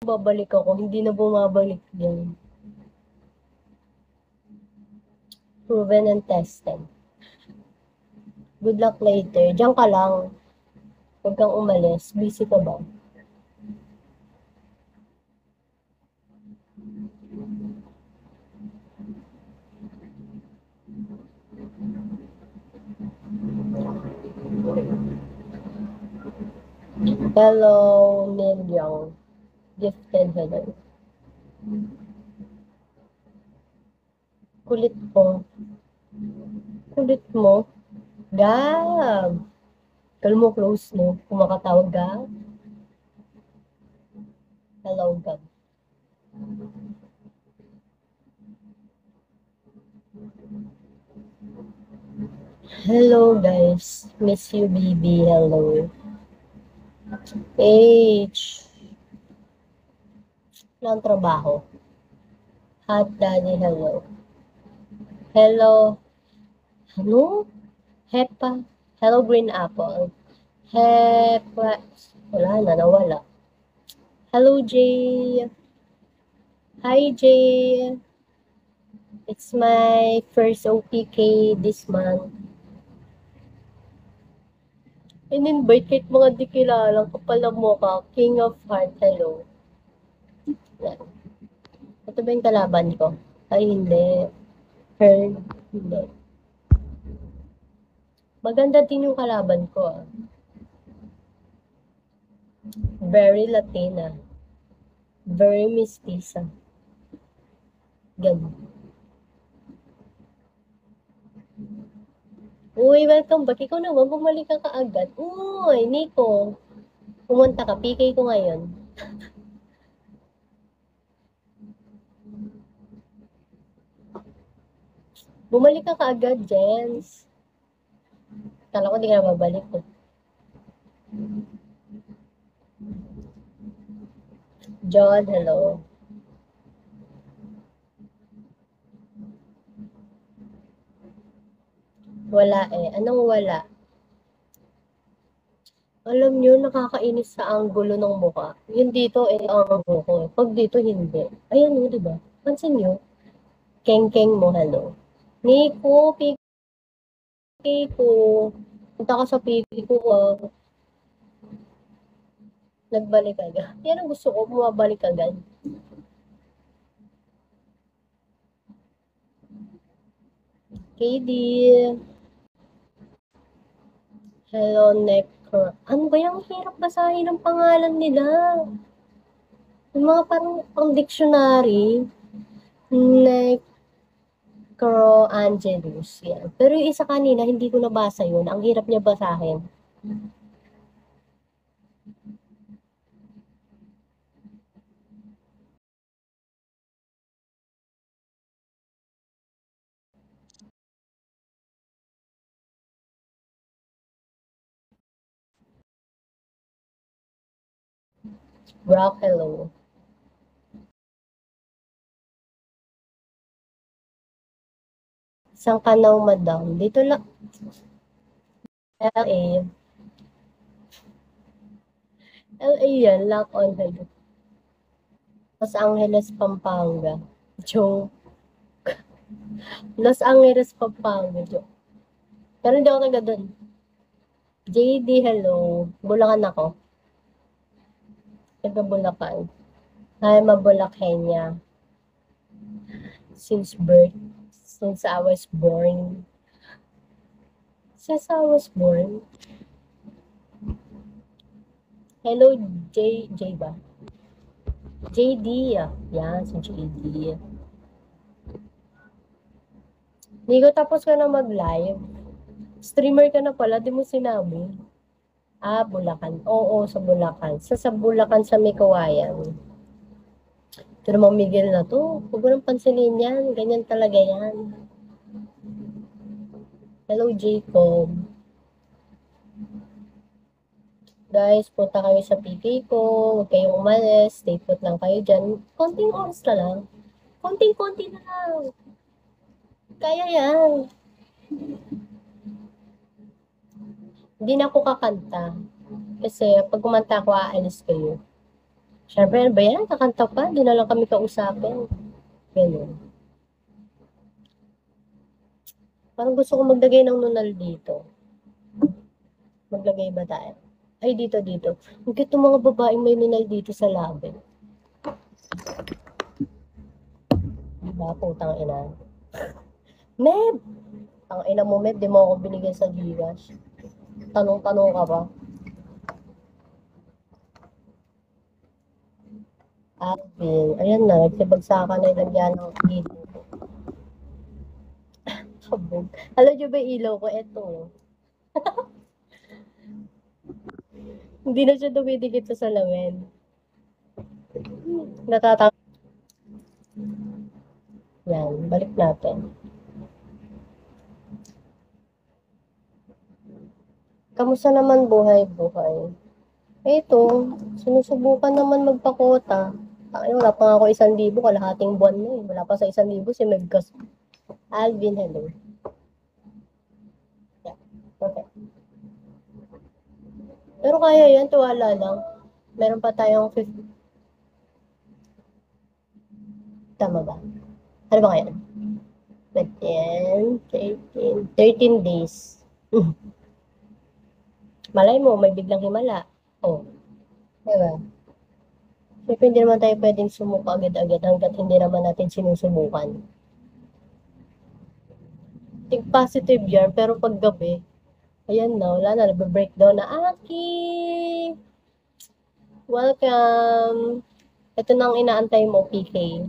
babalik ako, hindi na bumabalik din. Proven and tested. Good luck later. Diyan ka lang. Huwag kang umalis. Busy ka ba? Hello, Neil Young. Gifted hello. Kulit mo. Kulit mo. Gab. Kala mo close mo. Kung makatawag ka. Hello, Gab. Hello, guys. Miss you, baby. Hello. H. Walang trabaho. Hot daddy, hello. Hello. Ano? Hepa. Hello, green apple. Hepa. Wala na, nawala. Hello, Jay. Hi, Jay. It's my first OPK this month. In-invite kahit mga di kilalang kapal ang mukha. King of Heart, hello. Yan. Ito ba yung kalaban ko? Ay, hindi. Her, hindi. Maganda din yung kalaban ko, ah. Very Latina. Very mestiza. Ganun. Uy, welcome back. Ikaw naman, bumalik ka kaagad. Uy, Nico. Pumunta ka. PK ko ngayon. Bumalik ka kaagad, Jens. Kala ko di ka na babalik. John, hello. Wala eh. Anong wala? Alam nyo, nakakainis sa anggulo ng mukha. Yun dito, ang buko. Pag dito, hindi. Ayan o, diba? Pansin nyo? Keng-keng mo, hello. Nico, PK ko. Punta ka sa PK ko, ah. Nagbalik agad. Yan ang gusto ko, bumabalik agad. KD. Hello, Necro. Ano ba yung hirap basahin ang pangalan nila? Yung mga parang pang dictionary. Necro Angelus. Yan. Pero yung isa kanina, hindi ko nabasa yun. Ang hirap niya basahin. Brock, hello. Isang kanaw, madam. Dito lang. LA. LA yan, lock on hello. Los Angeles, Pampanga. Joke. Los Angeles, Pampanga. Joke. Pero hindi ako taga doon. JD, hello. Bulacan ako. Taga Bulacan. I'm a Bulacania. Since birth. Since I was born. Since I was born. Hello, J ba? JD. Yan, si JD. Nico, tapos ka na mag-live. Streamer ka na pala, di mo sinabi. Bulacan. Oo, sa Bulacan. Sa Bulacan sa may Kawayan. Ito namang Miguel na to. Huwag mo nang pansinin yan. Ganyan talaga yan. Hello, Jacob. Guys, punta kayo sa PK ko. Huwag kayong umalis. Stay put lang kayo dyan. Konting oras na lang. Konting-konti na lang. Kaya yan. Hindi na ako kakanta. Kasi pag kumanta ako, aalis kayo. Siyempre, ano ba yan? Kakanta pa, di na lang kami kausapin. Ganun. Parang gusto ko maglagay ng nunal dito. Maglagay ba tayo? Ay, dito. Ang cute ng mga babaeng may nunal dito sa labi. Diba, putang ina. Meb! Ang ina mo, Meb, di mo ako binigyan sa Gcash. Tanong-tanong ka ba? Alvin, ayan na, nagsibagsakan na ilagyan ng ilaw. Kabog. Alam nyo ba yung ilaw ko? Eto. Hindi na siya dumidikit sa salamin. Natatang. Yan, balik natin. Kamusta naman buhay-buhay? Ito, sinusubukan naman magpakota. Ay, wala pa nga ako 1,000, kalahating buwan na eh. Wala pa sa 1,000 si Megkas. Alvin, hello. Yeah, perfect. Pero kaya yan, tiwala lang. Meron pa tayong 50. Tama ba? Ano ba kaya? 10, 13 days. Malay mo, may biglang himala. Oh, diba? Siyempre, hindi naman tayo pwedeng sumuko agad-agad hanggat hindi naman natin sinusubukan. Think positive yan, pero pag gabi, ayan na, wala na, nagbe-breakdown na, Aki! Welcome! Ito na ang inaantay mo, PK.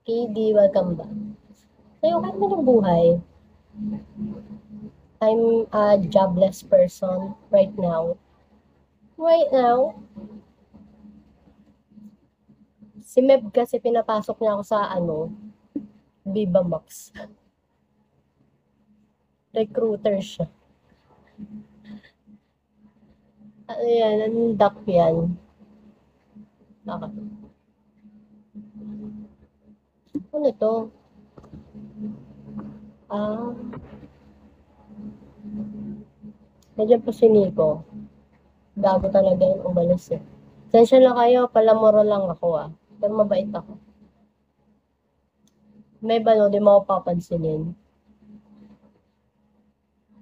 KD, welcome back. Sa'yo, kahit mo ng buhay, I'm a jobless person right now. Right now, si Meb kasi pinapasok niya ako sa Viva Max. Recruiter siya. Ano yan? Anong duck yan? Okay. Ano ito? Ah, nandiyan po si Nico. Gago talaga yung umalis eh. Sensya lang kayo, palamura lang ako ah. Pero mabait ako. May ba no, di mo ako papansinin?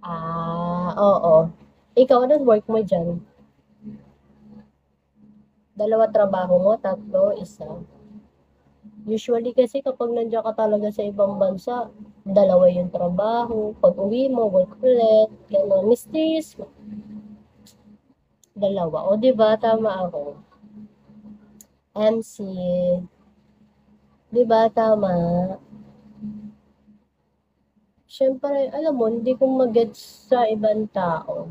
Ah, oo. Ikaw, anong work mo dyan? 2 trabaho mo, 3, 1. Usually kasi kapag nandiyan ka talaga sa ibang bansa, 2 yung trabaho. Pag uwi mo, work ulit. Gano'n. Mysterious. 2. O, di ba? Tama ako. MC. Di ba? Tama. Siyempre, alam mo, hindi ko magets sa ibang tao.